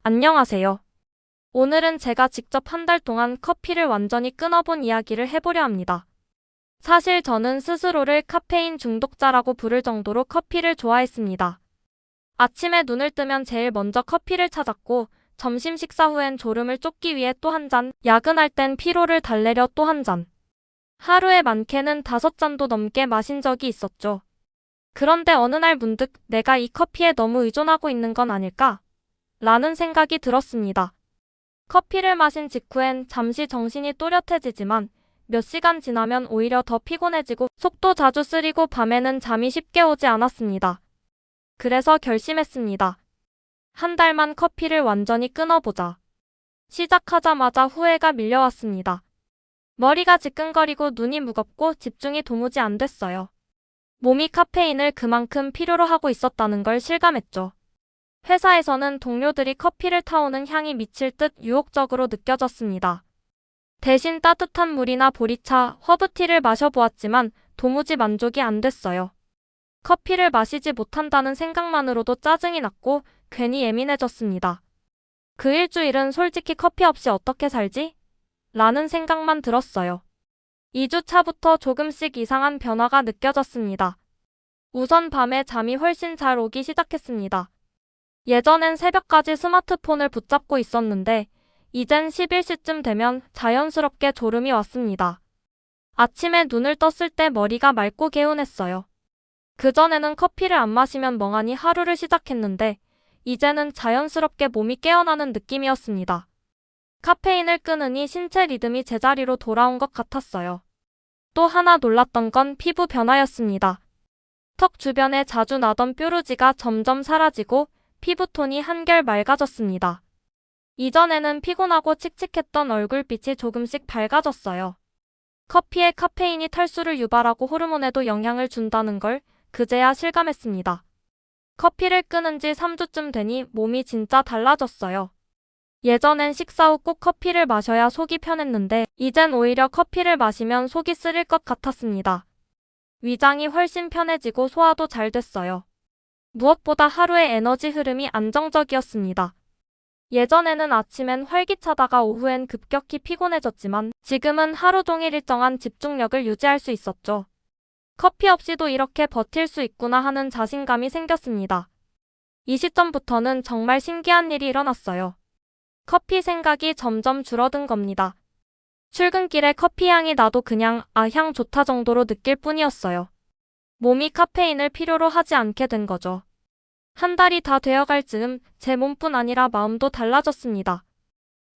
안녕하세요. 오늘은 제가 직접 한 달 동안 커피를 완전히 끊어본 이야기를 해보려 합니다. 사실 저는 스스로를 카페인 중독자라고 부를 정도로 커피를 좋아했습니다. 아침에 눈을 뜨면 제일 먼저 커피를 찾았고, 점심 식사 후엔 졸음을 쫓기 위해 또 한 잔, 야근할 땐 피로를 달래려 또 한 잔. 하루에 많게는 5잔도 넘게 마신 적이 있었죠. 그런데 어느 날 문득 내가 이 커피에 너무 의존하고 있는 건 아닐까? 라는 생각이 들었습니다. 커피를 마신 직후엔 잠시 정신이 또렷해지지만 몇 시간 지나면 오히려 더 피곤해지고 속도 자주 쓰리고 밤에는 잠이 쉽게 오지 않았습니다. 그래서 결심했습니다. 한 달만 커피를 완전히 끊어보자. 시작하자마자 후회가 밀려왔습니다. 머리가 지끈거리고 눈이 무겁고 집중이 도무지 안 됐어요. 몸이 카페인을 그만큼 필요로 하고 있었다는 걸 실감했죠. 회사에서는 동료들이 커피를 타오는 향이 미칠 듯 유혹적으로 느껴졌습니다. 대신 따뜻한 물이나 보리차, 허브티를 마셔보았지만 도무지 만족이 안 됐어요. 커피를 마시지 못한다는 생각만으로도 짜증이 났고 괜히 예민해졌습니다. 그 일주일은 솔직히 커피 없이 어떻게 살지? 라는 생각만 들었어요. 2주 차부터 조금씩 이상한 변화가 느껴졌습니다. 우선 밤에 잠이 훨씬 잘 오기 시작했습니다. 예전엔 새벽까지 스마트폰을 붙잡고 있었는데 이젠 11시쯤 되면 자연스럽게 졸음이 왔습니다. 아침에 눈을 떴을 때 머리가 맑고 개운했어요. 그전에는 커피를 안 마시면 멍하니 하루를 시작했는데 이제는 자연스럽게 몸이 깨어나는 느낌이었습니다. 카페인을 끊으니 신체 리듬이 제자리로 돌아온 것 같았어요. 또 하나 놀랐던 건 피부 변화였습니다. 턱 주변에 자주 나던 뾰루지가 점점 사라지고 피부톤이 한결 맑아졌습니다. 이전에는 피곤하고 칙칙했던 얼굴빛이 조금씩 밝아졌어요. 커피에 카페인이 탈수를 유발하고 호르몬에도 영향을 준다는 걸 그제야 실감했습니다. 커피를 끊은 지 3주쯤 되니 몸이 진짜 달라졌어요. 예전엔 식사 후 꼭 커피를 마셔야 속이 편했는데 이젠 오히려 커피를 마시면 속이 쓰릴 것 같았습니다. 위장이 훨씬 편해지고 소화도 잘 됐어요. 무엇보다 하루의 에너지 흐름이 안정적이었습니다. 예전에는 아침엔 활기차다가 오후엔 급격히 피곤해졌지만 지금은 하루 종일 일정한 집중력을 유지할 수 있었죠. 커피 없이도 이렇게 버틸 수 있구나 하는 자신감이 생겼습니다. 이 시점부터는 정말 신기한 일이 일어났어요. 커피 생각이 점점 줄어든 겁니다. 출근길에 커피 향이 나도 그냥 향 좋다 정도로 느낄 뿐이었어요. 몸이 카페인을 필요로 하지 않게 된 거죠. 한 달이 다 되어갈 즈음 제 몸뿐 아니라 마음도 달라졌습니다.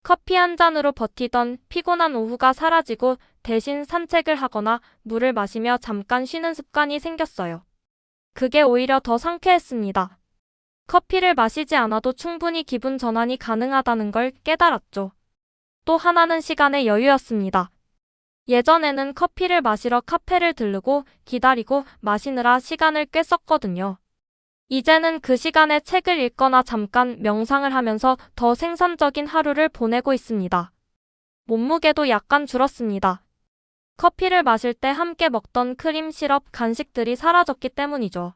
커피 한 잔으로 버티던 피곤한 오후가 사라지고 대신 산책을 하거나 물을 마시며 잠깐 쉬는 습관이 생겼어요. 그게 오히려 더 상쾌했습니다. 커피를 마시지 않아도 충분히 기분 전환이 가능하다는 걸 깨달았죠. 또 하나는 시간의 여유였습니다. 예전에는 커피를 마시러 카페를 들르고 기다리고 마시느라 시간을 꽤 썼거든요. 이제는 그 시간에 책을 읽거나 잠깐 명상을 하면서 더 생산적인 하루를 보내고 있습니다. 몸무게도 약간 줄었습니다. 커피를 마실 때 함께 먹던 크림, 시럽, 간식들이 사라졌기 때문이죠.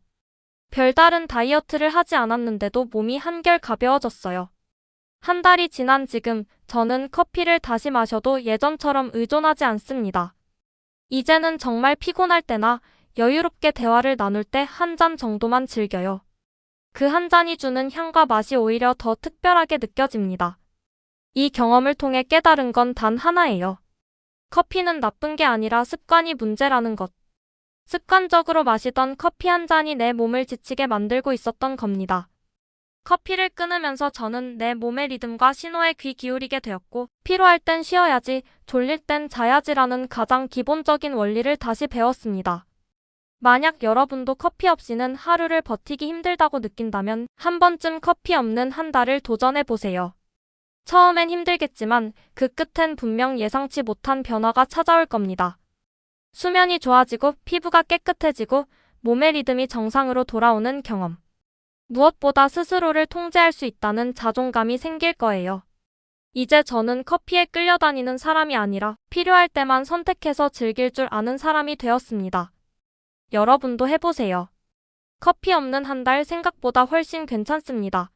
별다른 다이어트를 하지 않았는데도 몸이 한결 가벼워졌어요. 한 달이 지난 지금 저는 커피를 다시 마셔도 예전처럼 의존하지 않습니다. 이제는 정말 피곤할 때나 여유롭게 대화를 나눌 때 한 잔 정도만 즐겨요. 그 한 잔이 주는 향과 맛이 오히려 더 특별하게 느껴집니다. 이 경험을 통해 깨달은 건 단 하나예요. 커피는 나쁜 게 아니라 습관이 문제라는 것. 습관적으로 마시던 커피 한 잔이 내 몸을 지치게 만들고 있었던 겁니다. 커피를 끊으면서 저는 내 몸의 리듬과 신호에 귀 기울이게 되었고 피로할 땐 쉬어야지, 졸릴 땐 자야지라는 가장 기본적인 원리를 다시 배웠습니다. 만약 여러분도 커피 없이는 하루를 버티기 힘들다고 느낀다면 한 번쯤 커피 없는 한 달을 도전해보세요. 처음엔 힘들겠지만 그 끝엔 분명 예상치 못한 변화가 찾아올 겁니다. 수면이 좋아지고 피부가 깨끗해지고 몸의 리듬이 정상으로 돌아오는 경험. 무엇보다 스스로를 통제할 수 있다는 자존감이 생길 거예요. 이제 저는 커피에 끌려다니는 사람이 아니라 필요할 때만 선택해서 즐길 줄 아는 사람이 되었습니다. 여러분도 해보세요. 커피 없는 한 달 생각보다 훨씬 괜찮습니다.